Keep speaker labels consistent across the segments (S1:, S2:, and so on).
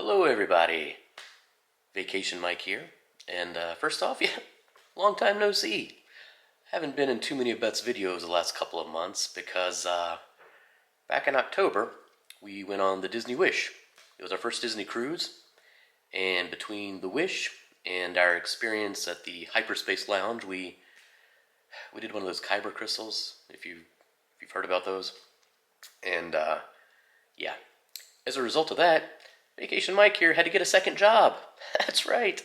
S1: Hello everybody, Vacation Mike here, and first off, long time no see. Haven't been in too many of Beth's videos the last couple of months because back in October, we went on the Disney Wish. It was our first Disney cruise, and between the Wish and our experience at the Hyperspace Lounge, we did one of those Kyber crystals, if you've heard about those, and yeah, as a result of that, Vacation Mike here had to get a second job. That's right.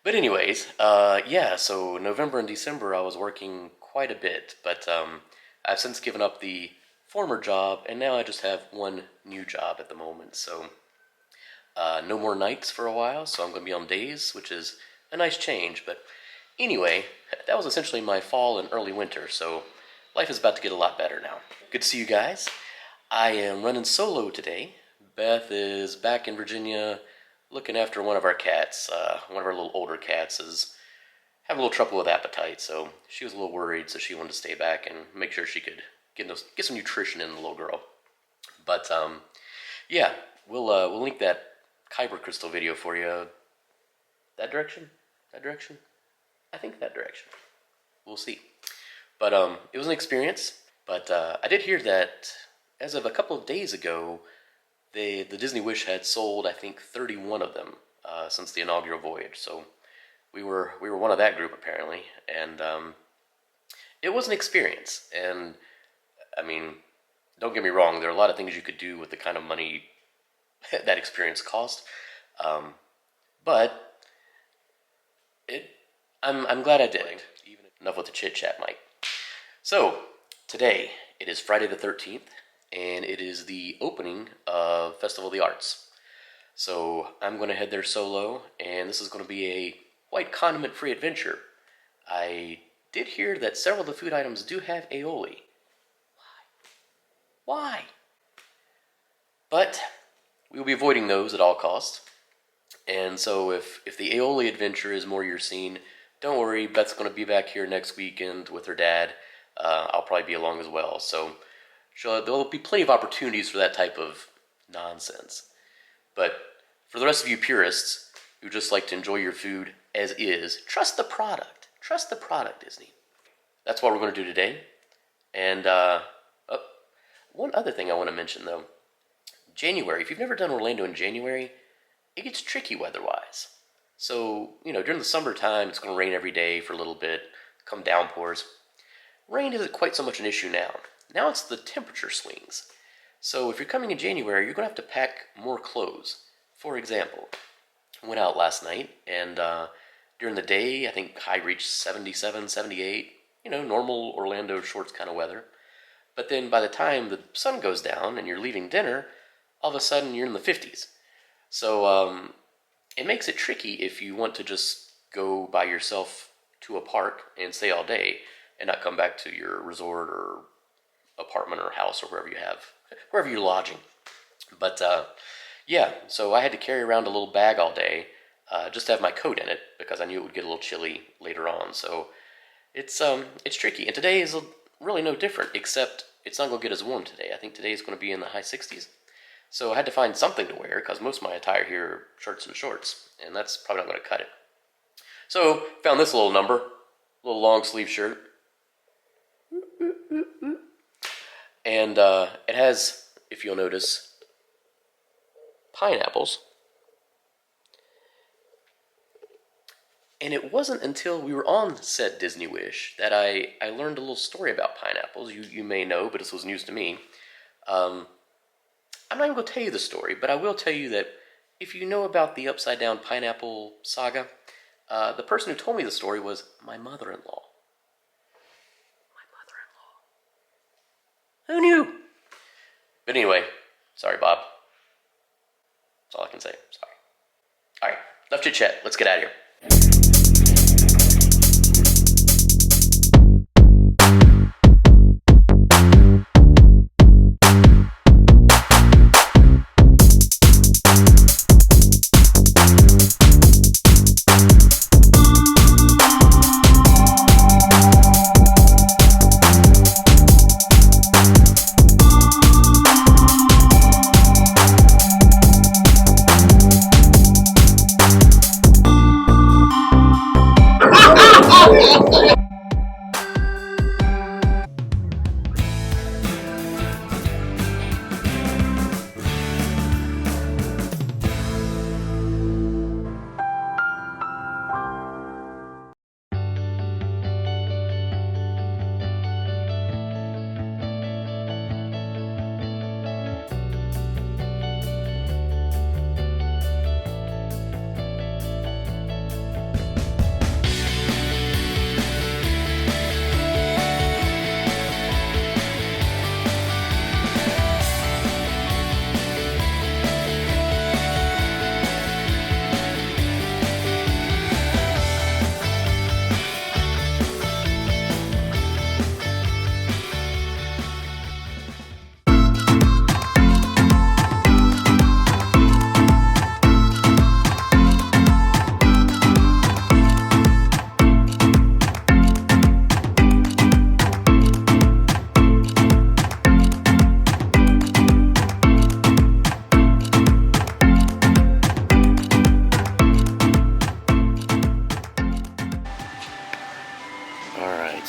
S1: But anyways, so November and December I was working quite a bit, but I've since given up the former job, and now I just have one new job at the moment. So no more nights for a while, so I'm going to be on days, which is a nice change. But anyway, that was essentially my fall and early winter, so life is about to get a lot better now. Good to see you guys. I am running solo today. Beth is back in Virginia looking after one of our cats. One of our little older cats is having a little trouble with appetite, so she was a little worried, so she wanted to stay back and make sure she could get some nutrition in the little girl. But yeah, we'll link that Kyber crystal video for you. That direction? That direction? I think that direction. We'll see. But it was an experience. But I did hear that as of a couple of days ago, the Disney Wish had sold, I think, 31 of them since the inaugural voyage. So we were one of that group apparently, and it was an experience. And I mean, don't get me wrong, there are a lot of things you could do with the kind of money that experience cost, but I'm glad I did. Enough with the chit chat, Mike. So today it is Friday the 13th. And it is the opening of Festival of the Arts. So I'm going to head there solo, and this is going to be a white condiment-free adventure. I did hear that several of the food items do have aioli. Why? But we will be avoiding those at all costs. And so if the aioli adventure is more your scene, don't worry, Beth's going to be back here next weekend with her dad. I'll probably be along as well, so there'll be plenty of opportunities for that type of nonsense. But for the rest of you purists who just like to enjoy your food as is, trust the product. Trust the product, Disney. That's what we're going to do today. And one other thing I want to mention, though. January, if you've never done Orlando in January, it gets tricky weather-wise. So, during the summertime, it's going to rain every day for a little bit, come downpours. Rain isn't quite so much an issue now. Now it's the temperature swings. So if you're coming in January, you're going to have to pack more clothes. For example, I went out last night, and during the day, I think high reached 77, 78, normal Orlando shorts kind of weather. But then by the time the sun goes down and you're leaving dinner, all of a sudden you're in the 50s. So it makes it tricky if you want to just go by yourself to a park and stay all day and not come back to your resort or apartment or house or wherever you're lodging. But yeah, so I had to carry around a little bag all day just to have my coat in it because I knew it would get a little chilly later on. So it's tricky. And today is really no different, except it's not going to get as warm today. I think today is going to be in the high 60s. So I had to find something to wear because most of my attire here are shirts and shorts, and that's probably not going to cut it. So found this little little long sleeve shirt. And it has, if you'll notice, pineapples. And it wasn't until we were on said Disney Wish that I learned a little story about pineapples. You may know, but this was news to me. I'm not even going to tell you the story, but I will tell you that if you know about the upside down pineapple saga, the person who told me the story was my mother-in-law. Who knew? But anyway, sorry, Bob. That's all I can say. Sorry. All right, enough chit chat. Let's get out of here.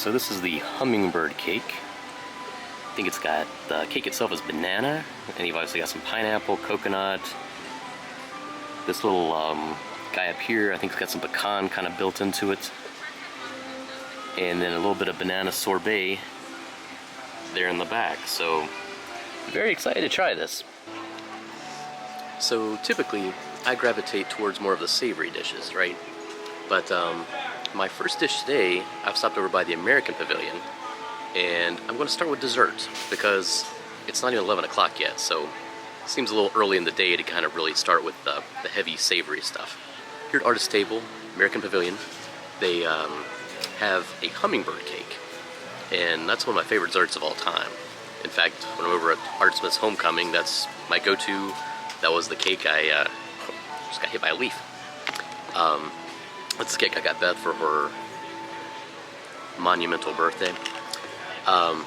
S1: So this is the Hummingbird Cake. I think it's got, the cake itself is banana, and you've obviously got some pineapple, coconut. This little guy up here, I think it's got some pecan kind of built into it. And then a little bit of banana sorbet there in the back. So, very excited to try this. So typically, I gravitate towards more of the savory dishes, right? But my first dish today, I've stopped over by the American Pavilion, and I'm going to start with dessert because it's not even 11 o'clock yet, so it seems a little early in the day to kind of really start with the heavy savory stuff. Here at Artist Table, American Pavilion, they have a hummingbird cake, and that's one of my favorite desserts of all time. In fact, when I'm over at Artsmith's Homecoming, that's my go-to. That was the cake I just got hit by a leaf. That's the cake I got Beth for her monumental birthday.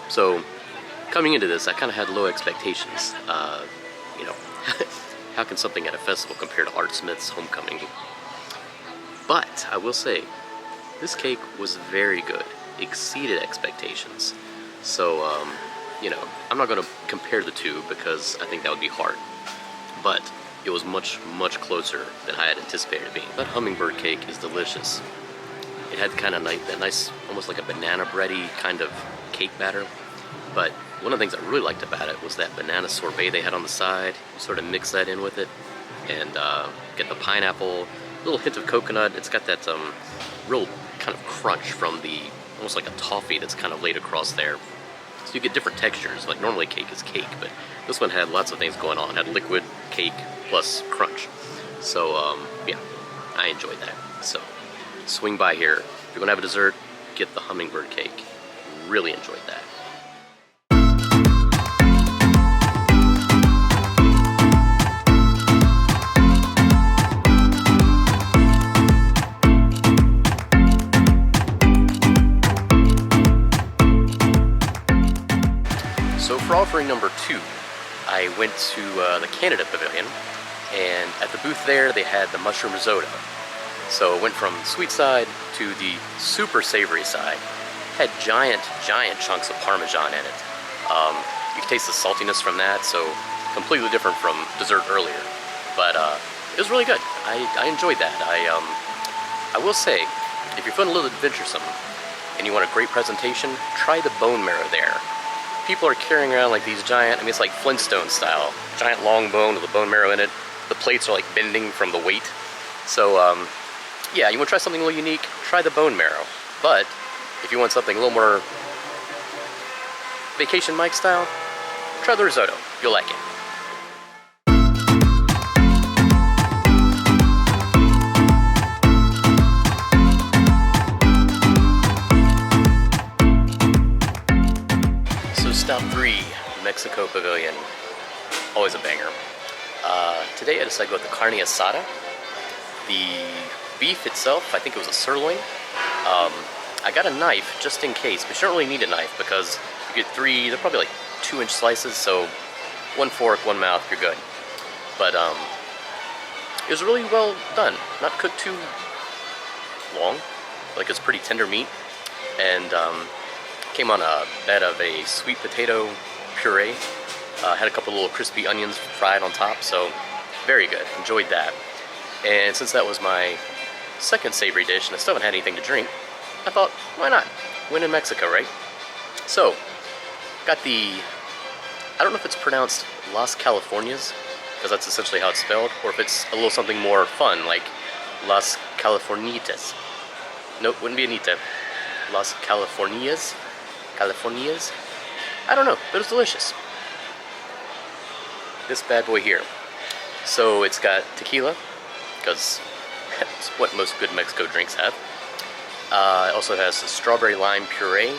S1: So coming into this, I kind of had low expectations. You know, how can something at a festival compare to Artsmith's Homecoming? But I will say, this cake was very good, exceeded expectations. So, you know, I'm not going to compare the two because I think that would be hard. But it was much, much closer than I had anticipated it being. That hummingbird cake is delicious. It had kind of that nice, almost like a banana bready kind of cake batter. But one of the things I really liked about it was that banana sorbet they had on the side. You sort of mix that in with it and get the pineapple, a little hint of coconut. It's got that real kind of crunch from the, almost like a toffee that's kind of laid across there. So you get different textures. Like normally cake is cake, but this one had lots of things going on. It had liquid, cake, plus crunch. So yeah, I enjoyed that. So swing by here. If you're gonna have a dessert, get the hummingbird cake. Really enjoyed that. So for offering number 2, I went to the Canada Pavilion, and at the booth there they had the mushroom risotto. So it went from the sweet side to the super savory side. Had giant chunks of Parmesan in it. You can taste the saltiness from that, so completely different from dessert earlier. But it was really good. I enjoyed that. I will say, if you're feeling a little adventuresome and you want a great presentation, try the bone marrow there. People are carrying around like these giant, I mean it's like Flintstone style, giant long bone with a bone marrow in it. The plates are like bending from the weight. So yeah, you want to try something a little unique, try the bone marrow. But if you want something a little more vacation Mike style, try the risotto, you'll like it. Stop 3, Mexico Pavilion, always a banger. Today I decided to go with the Carne Asada. The beef itself, I think it was a sirloin. I got a knife just in case, but you don't really need a knife because you get 3, they're probably like 2-inch slices, so 1 fork, 1 mouth, you're good. But it was really well done, not cooked too long, like it's pretty tender meat, and came on a bed of a sweet potato puree. Had a couple little crispy onions fried on top, so very good. Enjoyed that. And since that was my second savory dish and I still haven't had anything to drink, I thought, why not? When in Mexico, right? So, got the, I don't know if it's pronounced Las Californias, because that's essentially how it's spelled, or if it's a little something more fun, like Las Californitas. Nope, wouldn't be Anita. Las Californias? Californias? I don't know, but it was delicious. This bad boy here. So it's got tequila, because that's what most good Mexico drinks have. It also has a strawberry lime puree,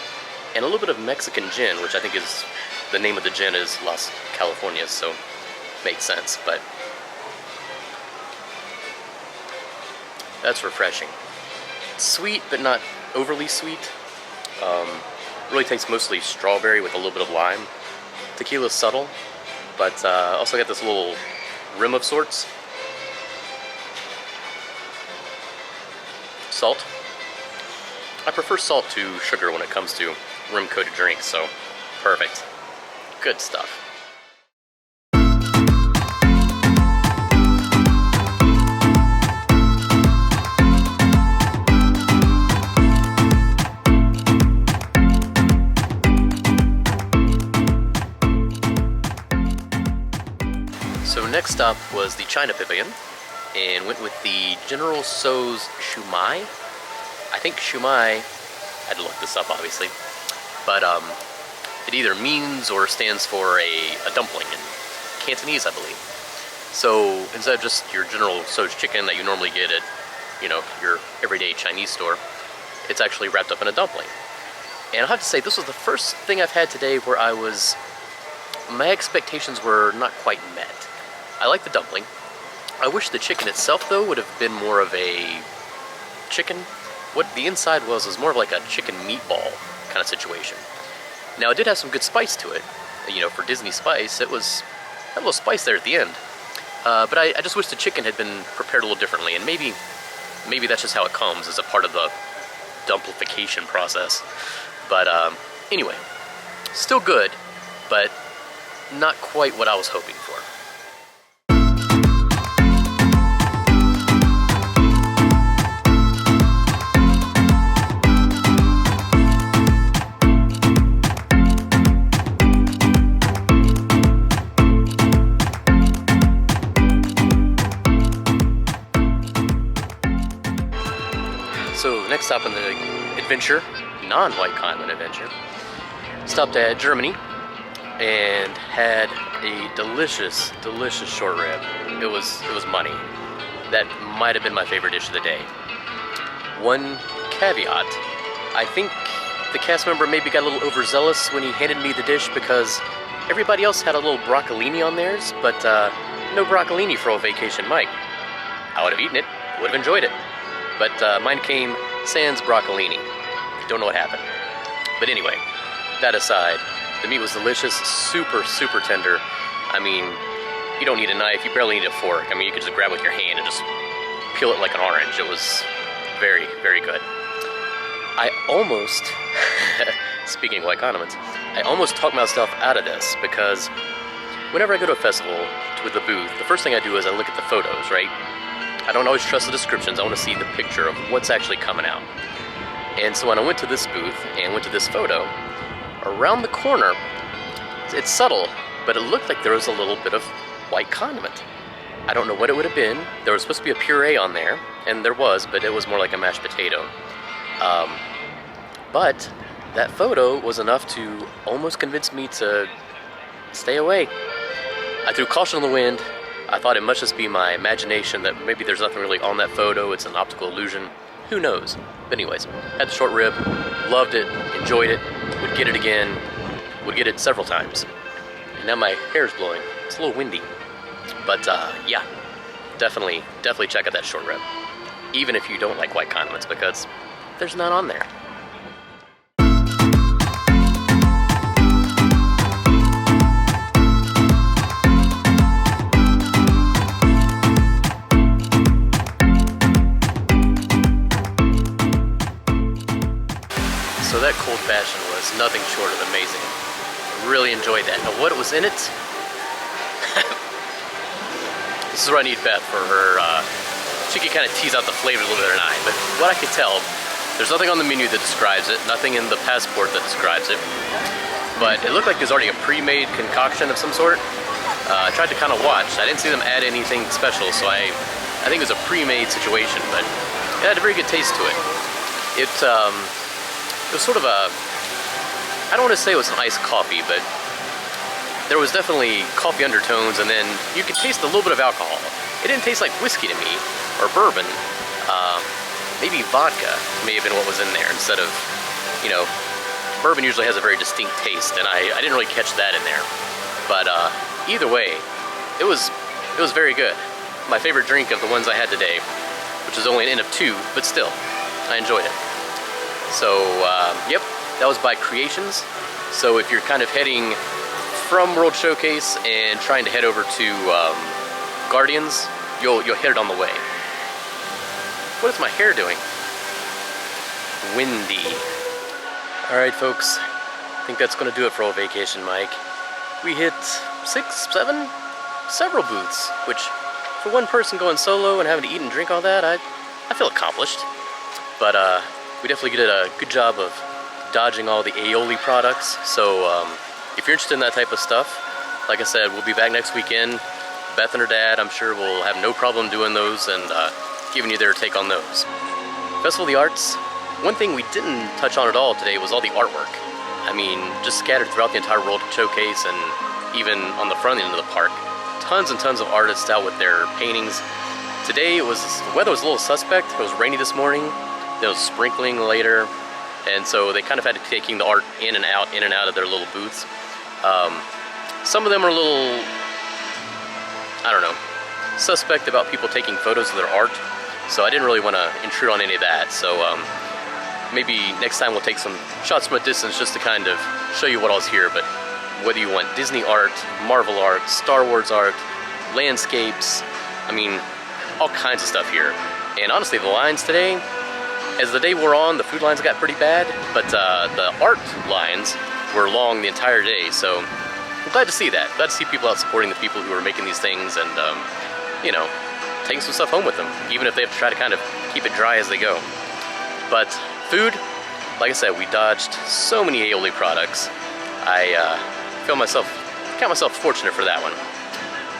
S1: and a little bit of Mexican gin, which I think is, the name of the gin is Las Californias, so makes sense, but that's refreshing. Sweet, but not overly sweet. Really tastes mostly strawberry with a little bit of lime. Tequila's subtle, but also got this little rim of sorts. Salt. I prefer salt to sugar when it comes to rim-coated drinks, so perfect. Good stuff. So next up was the China Pavilion, and went with the General Tso's Shumai. I think Shumai, I had to look this up obviously, but it either means or stands for a dumpling in Cantonese, I believe. So instead of just your General Tso's chicken that you normally get at, you know, your everyday Chinese store, it's actually wrapped up in a dumpling. And I have to say, this was the first thing I've had today where my expectations were not quite met. I like the dumpling. I wish the chicken itself, though, would have been more of a chicken. What the inside was more of like a chicken meatball kind of situation. Now, it did have some good spice to it. You know, for Disney spice, it was a little spice there at the end. But I just wish the chicken had been prepared a little differently, and maybe that's just how it comes as a part of the dumplification process. But anyway, still good, but not quite what I was hoping for. So next stop in the adventure, non-White Continent adventure, stopped at Germany and had a delicious, delicious short rib. It was money. That might have been my favorite dish of the day. One caveat, I think the cast member maybe got a little overzealous when he handed me the dish because everybody else had a little broccolini on theirs, but no broccolini for old Vacation Mike. I would have eaten it, would have enjoyed it. But mine came sans broccolini. Don't know what happened. But anyway, that aside, the meat was delicious, super, super tender. I mean, you don't need a knife, you barely need a fork. I mean, you could just grab it with your hand and just peel it like an orange. It was very, very good. I almost, speaking of white condiments, I almost talked myself out of this because whenever I go to a festival with a booth, the first thing I do is I look at the photos, right? I don't always trust the descriptions. I want to see the picture of what's actually coming out. And so when I went to this booth and went to this photo, around the corner, it's subtle, but it looked like there was a little bit of white condiment. I don't know what it would have been. There was supposed to be a puree on there, and there was, but it was more like a mashed potato. But that photo was enough to almost convince me to stay away. I threw caution on the wind. I thought it must just be my imagination that maybe there's nothing really on that photo, it's an optical illusion. Who knows? But anyways, had the short rib, loved it, enjoyed it, would get it again, would get it several times. And now my hair's blowing. It's a little windy. But yeah, definitely check out that short rib. Even if you don't like white condiments, because there's none on there. So that cold fashion was nothing short of amazing. Really enjoyed that. Now what was in it? This is where I need Beth for her, she could kind of tease out the flavor a little bit or not, but what I could tell, there's nothing on the menu that describes it, nothing in the passport that describes it, but it looked like there's already a pre-made concoction of some sort. I tried to kind of watch. I didn't see them add anything special, so I think it was a pre-made situation, but it had a very good taste to it. It was sort of a, I don't want to say it was an iced coffee, but there was definitely coffee undertones, and then you could taste a little bit of alcohol. It didn't taste like whiskey to me, or bourbon. Maybe vodka may have been what was in there instead of, you know, bourbon usually has a very distinct taste, and I didn't really catch that in there. But either way, it was very good. My favorite drink of the ones I had today, which is only an N of 2, but still, I enjoyed it. So, yep, that was by Creations. So if you're kind of heading from World Showcase and trying to head over to Guardians, you'll hit it on the way. What is my hair doing? windy. Alright folks, I think that's gonna do it for old Vacation Mike. We hit 6, 7, several booths, which for one person going solo and having to eat and drink all that, I feel accomplished. But we definitely did a good job of dodging all the aioli products. So if you're interested in that type of stuff, like I said, we'll be back next weekend. Beth and her dad, I'm sure, will have no problem doing those and giving you their take on those. Festival of the Arts, one thing we didn't touch on at all today was all the artwork. I mean, just scattered throughout the entire World Showcase and even on the front end of the park. Tons and tons of artists out with their paintings. Today the weather was a little suspect. It was rainy this morning, then it was sprinkling later, and so they kind of had to taking the art in and out of their little booths. Some of them are a little, I don't know, suspect about people taking photos of their art, so I didn't really want to intrude on any of that. So maybe next time we'll take some shots from a distance just to kind of show you what all's here. But whether you want Disney art, Marvel art, Star Wars art, landscapes, I mean, all kinds of stuff here. And honestly, the lines today, as the day wore on, the food lines got pretty bad, but the art lines were long the entire day, so I'm glad to see that. Glad to see people out supporting the people who are making these things and, you know, taking some stuff home with them, even if they have to try to kind of keep it dry as they go. But food, like I said, we dodged so many aioli products. I count myself fortunate for that one.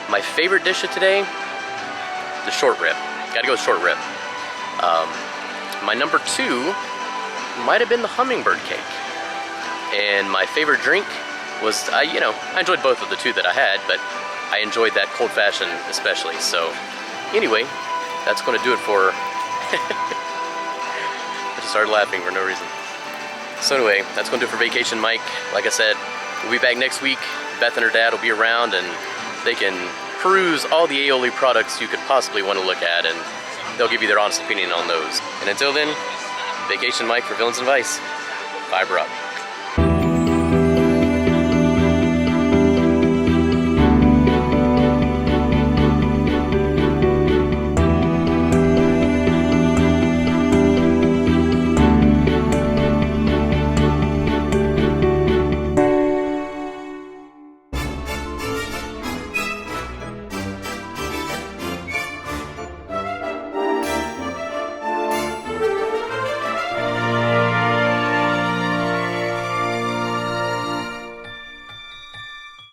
S1: My favorite dish of today, the short rib. Gotta go with short rib. My number 2 might have been the Hummingbird Cake. And my favorite drink was, you know, I enjoyed both of the two that I had, but I enjoyed that cold fashion especially. So anyway, that's gonna do it for, I just started laughing for no reason. So anyway, that's gonna do it for Vacation Mike. Like I said, we'll be back next week. Beth and her dad will be around and they can peruse all the aioli products you could possibly want to look at, and they'll give you their honest opinion on those. And until then, Vacation Mike for Villains and Vice. Fiber up.